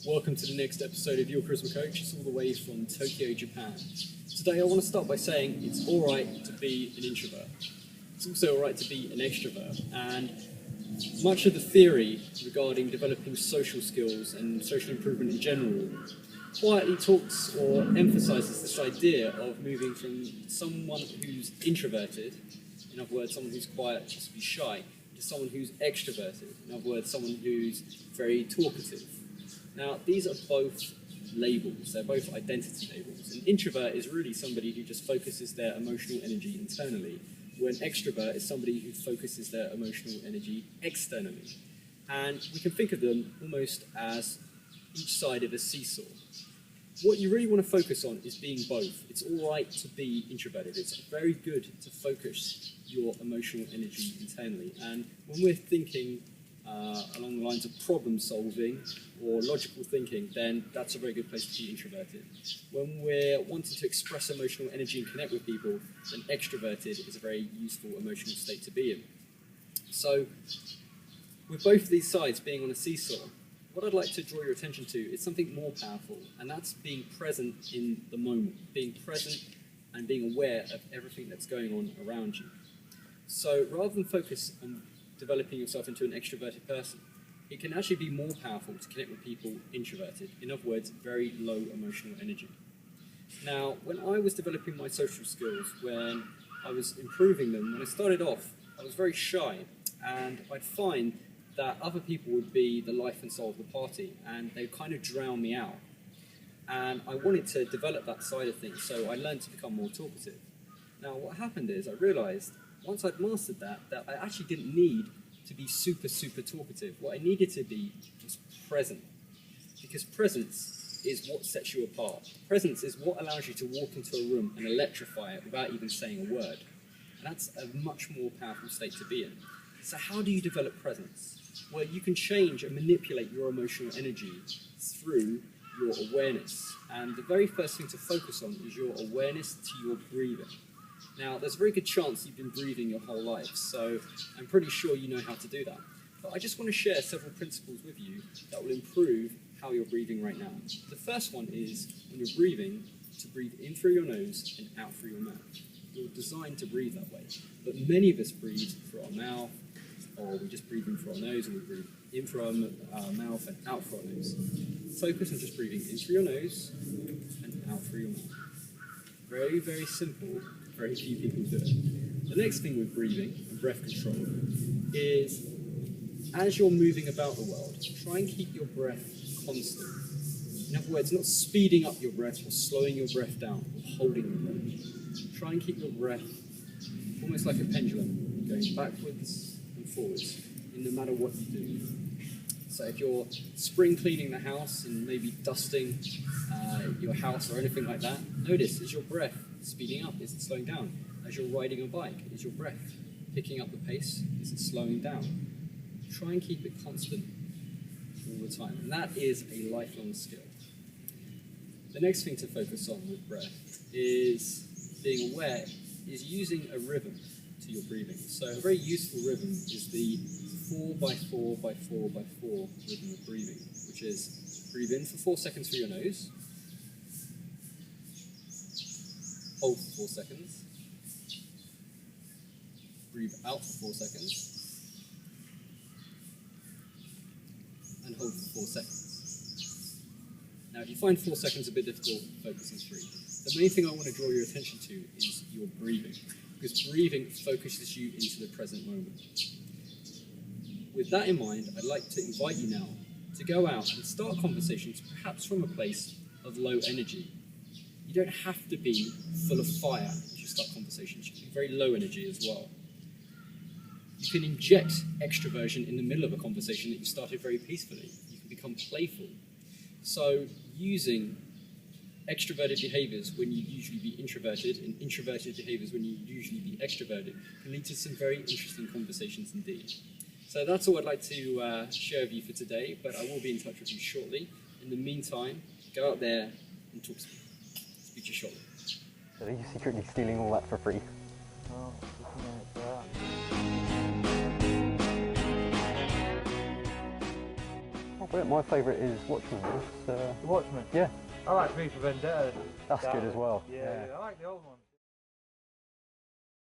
Welcome to the next episode of Your Charisma Coach. It's all the way from Tokyo, Japan. Today I want to start by saying it's alright to be an introvert. It's also alright to be an extrovert. And much of the theory regarding developing social skills and social improvement in general quietly talks or emphasizes this idea of moving from someone who's introverted, in other words, someone who's quiet, possibly shy, to someone who's extroverted, in other words, someone who's very talkative. Now, these are both labels, they're both identity labels. An introvert is really somebody who just focuses their emotional energy internally, where an extrovert is somebody who focuses their emotional energy externally. And we can think of them almost as each side of a seesaw. What you really want to focus on is being both. It's all right to be introverted. It's very good to focus your emotional energy internally. And when we're thinking along the lines of problem solving or logical thinking, then that's a very good place to be introverted. When we're wanting to express emotional energy and connect with people, then extroverted is a very useful emotional state to be in. So, with both of these sides being on a seesaw, what I'd like to draw your attention to is something more powerful, and that's being present in the moment, being present and being aware of everything that's going on around you. So rather than focus on developing yourself into an extroverted person, it can actually be more powerful to connect with people introverted, in other words, very low emotional energy. Now, when I was developing my social skills, when I was improving them, when I started off, I was very shy, and I'd find that other people would be the life and soul of the party, and they'd kind of drown me out. And I wanted to develop that side of things, so I learned to become more talkative. Now, what happened is I realized, once I'd mastered that I actually didn't need to be super talkative. What I needed to be was present, because presence is what sets you apart. Presence is what allows you to walk into a room and electrify it without even saying a word. And that's a much more powerful state to be in. So how do you develop presence? Well, you can change and manipulate your emotional energy through your awareness. And the very first thing to focus on is your awareness to your breathing. Now, there's a very good chance you've been breathing your whole life, so I'm pretty sure you know how to do that. But I just want to share several principles with you that will improve how you're breathing right now. The first one is, when you're breathing, to breathe in through your nose and out through your mouth. You're designed to breathe that way, but many of us breathe through our mouth, or we just breathe in through our nose and we breathe in through our mouth and out through our nose. Focus on just breathing in through your nose and out through your mouth. Very, very simple. Very few people do it. The next thing with breathing and breath control is, as you're moving about the world, try and keep your breath constant. In other words, not speeding up your breath or slowing your breath down or holding your breath. Try and keep your breath almost like a pendulum, going backwards and forwards, in no matter what you do. So if you're spring cleaning the house and maybe dusting your house or anything like that, notice, is your breath speeding up? Is it slowing down? As you're riding a bike, is your breath picking up the pace? Is it slowing down? Try and keep it constant all the time, and that is a lifelong skill. The next thing to focus on with breath is being aware, is using a rhythm to your breathing. So a very useful rhythm is the 4x4x4x4 rhythm of breathing, which is breathe in for 4 seconds through your nose, hold for 4 seconds, breathe out for 4 seconds, and hold for 4 seconds. Now, if you find 4 seconds a bit difficult, focus on 3. The main thing I want to draw your attention to is your breathing, because breathing focuses you into the present moment. With that in mind, I'd like to invite you now to go out and start conversations, perhaps from a place of low energy. You don't have to be full of fire as you start conversations. You can be very low energy as well. You can inject extroversion in the middle of a conversation that you started very peacefully. You can become playful. So using extroverted behaviors when you'd usually be introverted and introverted behaviors when you'd usually be extroverted can lead to some very interesting conversations indeed. So that's all I'd like to share with you for today, but I will be in touch with you shortly. In the meantime, go out there and talk to me. Speak to you shortly. So are you secretly stealing all that for free? Oh, Well, my favourite is Watchmen. The Watchmen? Yeah. I like V for Vendetta. That's good as well. Yeah, I like the old one.